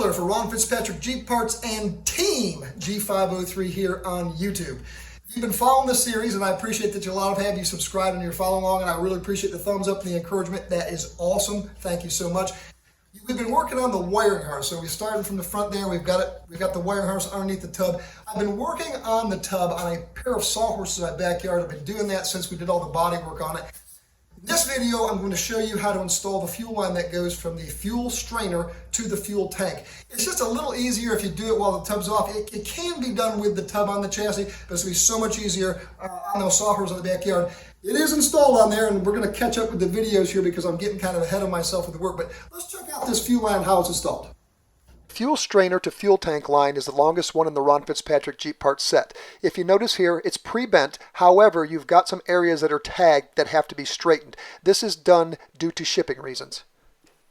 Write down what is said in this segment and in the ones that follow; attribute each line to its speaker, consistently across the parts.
Speaker 1: there for Ron Fitzpatrick Jeep Parts and Team G503 here on YouTube. You've been following this series, and I appreciate that a lot of you subscribed and you're following along, and I really appreciate the thumbs up and the encouragement. That is awesome. Thank you so much. We've been working on the wiring harness. So we started from the front there. We've got the wiring harness underneath the tub. I've been working on the tub on a pair of sawhorses in my backyard. I've been doing that since we did all the body work on it. In this video, I'm going to show you how to install the fuel line that goes from the fuel strainer to the fuel tank. It's just a little easier if you do it while the tub's off. It can be done with the tub on the chassis, but it's going to be so much easier on those sawhorses in the backyard. It is installed on there, and we're going to catch up with the videos here because I'm getting kind of ahead of myself with the work, but let's check out this fuel line, how it's installed. Fuel strainer to fuel tank line is the longest one in the Ron Fitzpatrick Jeep Parts set. If you notice here, it's pre-bent. However, you've got some areas that are tagged that have to be straightened. This is done due to shipping reasons.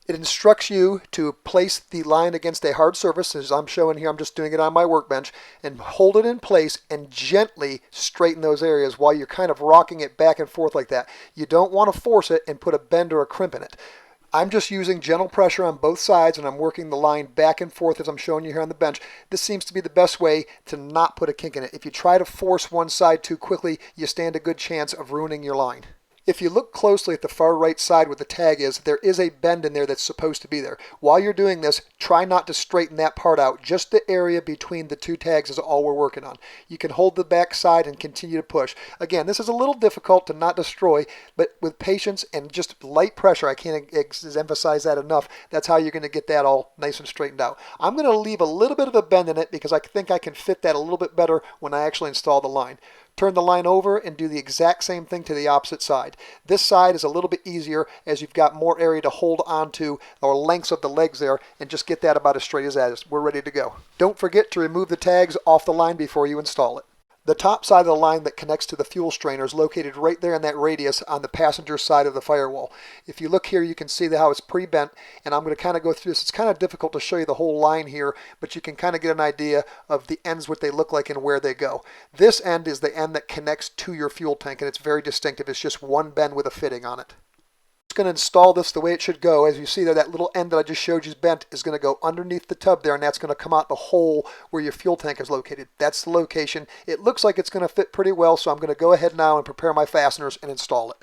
Speaker 1: It instructs you to place the line against a hard surface, as I'm showing here. I'm just doing it on my workbench, and hold it in place and gently straighten those areas while you're kind of rocking it back and forth like that. You don't want to force it and put a bend or a crimp in it. I'm just using gentle pressure on both sides, and I'm working the line back and forth as I'm showing you here on the bench. This seems to be the best way to not put a kink in it. If you try to force one side too quickly, you stand a good chance of ruining your line. If you look closely at the far right side where the tag is, there is a bend in there that's supposed to be there. While you're doing this, try not to straighten that part out. Just the area between the two tags is all we're working on. You can hold the back side and continue to push. Again, this is a little difficult to not destroy, but with patience and just light pressure, I can't emphasize that enough, that's how you're going to get that all nice and straightened out. I'm going to leave a little bit of a bend in it because I think I can fit that a little bit better when I actually install the line. Turn the line over and do the exact same thing to the opposite side. This side is a little bit easier as you've got more area to hold onto, or lengths of the legs there, and just get that about as straight as that is. We're ready to go. Don't forget to remove the tags off the line before you install it. The top side of the line that connects to the fuel strainer is located right there in that radius on the passenger side of the firewall. If you look here, you can see how it's pre-bent, and I'm going to kind of go through this. It's kind of difficult to show you the whole line here, but you can kind of get an idea of the ends, what they look like and where they go. This end is the end that connects to your fuel tank, and it's very distinctive. It's just one bend with a fitting on it. Going to install this the way it should go. As you see there, that little end that I just showed you is bent is going to go underneath the tub there, and that's going to come out the hole where your fuel tank is located. That's the location. It looks like it's going to fit pretty well, so I'm going to go ahead now and prepare my fasteners and install it.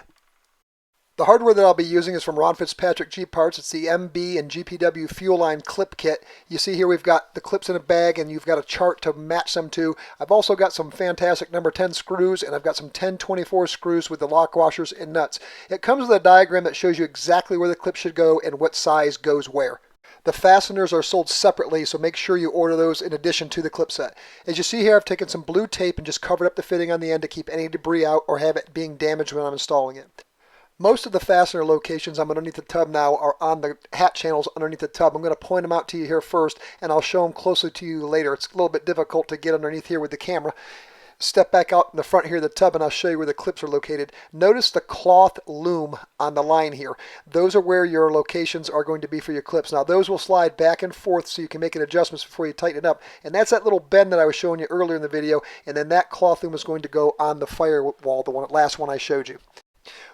Speaker 1: The hardware that I'll be using is from Ron Fitzpatrick Jeep Parts. It's the MB and GPW fuel line clip kit. You see here we've got the clips in a bag, and you've got a chart to match them to. I've also got some fantastic number 10 screws, and I've got some 1024 screws with the lock washers and nuts. It comes with a diagram that shows you exactly where the clip should go and what size goes where. The fasteners are sold separately, so make sure you order those in addition to the clip set. As you see here, I've taken some blue tape and just covered up the fitting on the end to keep any debris out or have it being damaged when I'm installing it. Most of the fastener locations I'm underneath the tub now are on the hat channels underneath the tub. I'm going to point them out to you here first, and I'll show them closely to you later. It's a little bit difficult to get underneath here with the camera. Step back out in the front here of the tub, and I'll show you where the clips are located. Notice the cloth loom on the line here. Those are where your locations are going to be for your clips. Now those will slide back and forth so you can make adjustments before you tighten it up. And that's that little bend that I was showing you earlier in the video, and then that cloth loom is going to go on the firewall, the last one I showed you.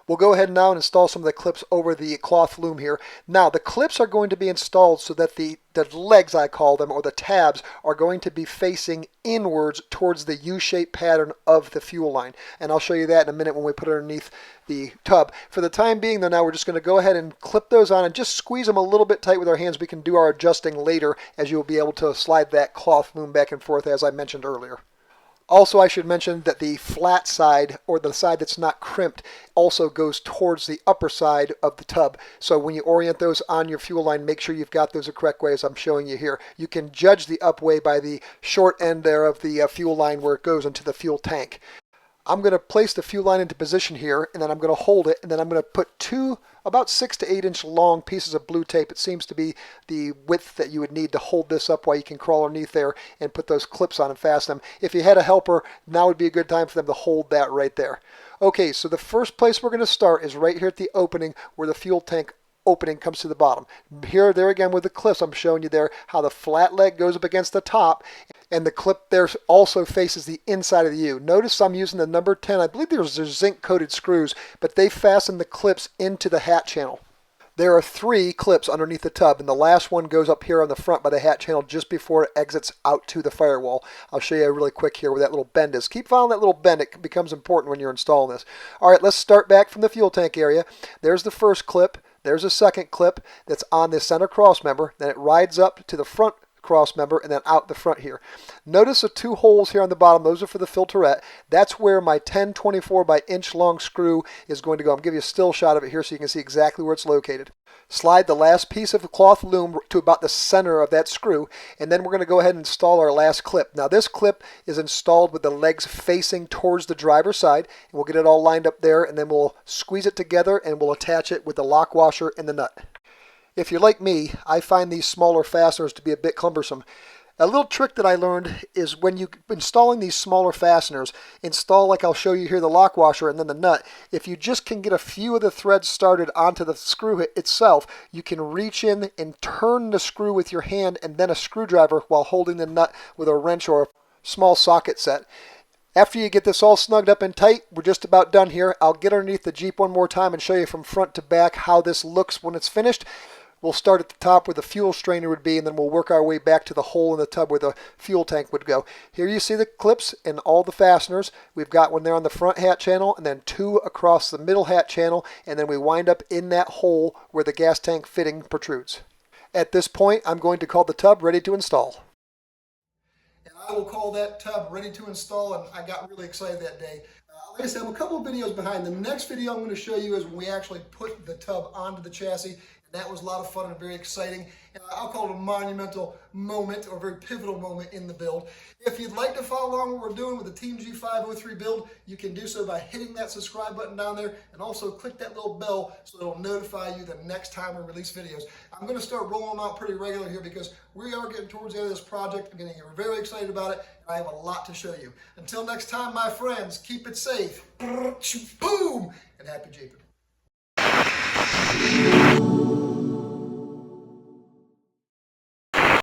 Speaker 1: We'll go ahead now and install some of the clips over the cloth loom here. Now the clips are going to be installed so that the legs, I call them, or the tabs, are going to be facing inwards towards the U-shaped pattern of the fuel line. And I'll show you that in a minute when we put it underneath the tub. For the time being though, now we're just going to go ahead and clip those on and just squeeze them a little bit tight with our hands. We can do our adjusting later as you'll be able to slide that cloth loom back and forth as I mentioned earlier. Also, I should mention that the flat side, or the side that's not crimped, also goes towards the upper side of the tub. So when you orient those on your fuel line, make sure you've got those the correct way as I'm showing you here. You can judge the up way by the short end there of the fuel line where it goes into the fuel tank. I'm going to place the fuel line into position here, and then I'm going to hold it, and then I'm going to put two about 6 to 8 inch long pieces of blue tape. It seems to be the width that you would need to hold this up while you can crawl underneath there and put those clips on and fasten them. If you had a helper, now would be a good time for them to hold that right there. Okay, so the first place we're going to start is right here at the opening where the fuel tank opening comes to the bottom. Here, there again with the clips, I'm showing you there how the flat leg goes up against the top, and the clip there also faces the inside of the U. Notice I'm using the number 10. I believe there's zinc coated screws, but they fasten the clips into the hat channel. There are 3 clips underneath the tub, and the last one goes up here on the front by the hatch channel just before it exits out to the firewall. I'll show you really quick here where that little bend is. Keep following that little bend. It becomes important when you're installing this. All right, let's start back from the fuel tank area. There's the first clip. There's a second clip that's on the center cross member. Then it rides up to the front cross member and then out the front here. Notice the 2 holes here on the bottom. Those are for the filterette. That's where my 1024 by inch long screw is going to go. I'm going to give you a still shot of it here so you can see exactly where it's located. Slide the last piece of the cloth loom to about the center of that screw, and then we're going to go ahead and install our last clip. Now this clip is installed with the legs facing towards the driver's side, and we'll get it all lined up there, and then we'll squeeze it together and we'll attach it with the lock washer and the nut. If you're like me, I find these smaller fasteners to be a bit cumbersome. A little trick that I learned is when you're installing these smaller fasteners, install, like I'll show you here, the lock washer and then the nut. If you just can get a few of the threads started onto the screw itself, you can reach in and turn the screw with your hand and then a screwdriver while holding the nut with a wrench or a small socket set. After you get this all snugged up and tight, we're just about done here. I'll get underneath the Jeep one more time and show you from front to back how this looks when it's finished. We'll start at the top where the fuel strainer would be, and then we'll work our way back to the hole in the tub where the fuel tank would go. Here you see the clips and all the fasteners. We've got one there on the front hat channel, and then 2 across the middle hat channel, and then we wind up in that hole where the gas tank fitting protrudes. At this point, I'm going to call the tub ready to install. And I will call that tub ready to install, and I got really excited that day. Like I said, I'm a couple of videos behind. The next video I'm going to show you is when we actually put the tub onto the chassis. That was a lot of fun and very exciting. And I'll call it a monumental moment or a very pivotal moment in the build. If you'd like to follow along what we're doing with the Team G503 build, you can do so by hitting that subscribe button down there and also click that little bell so it'll notify you the next time we release videos. I'm going to start rolling them out pretty regular here because we are getting towards the end of this project. I'm getting very excited about it, and I have a lot to show you. Until next time, my friends, keep it safe. Boom! And happy Jeeping.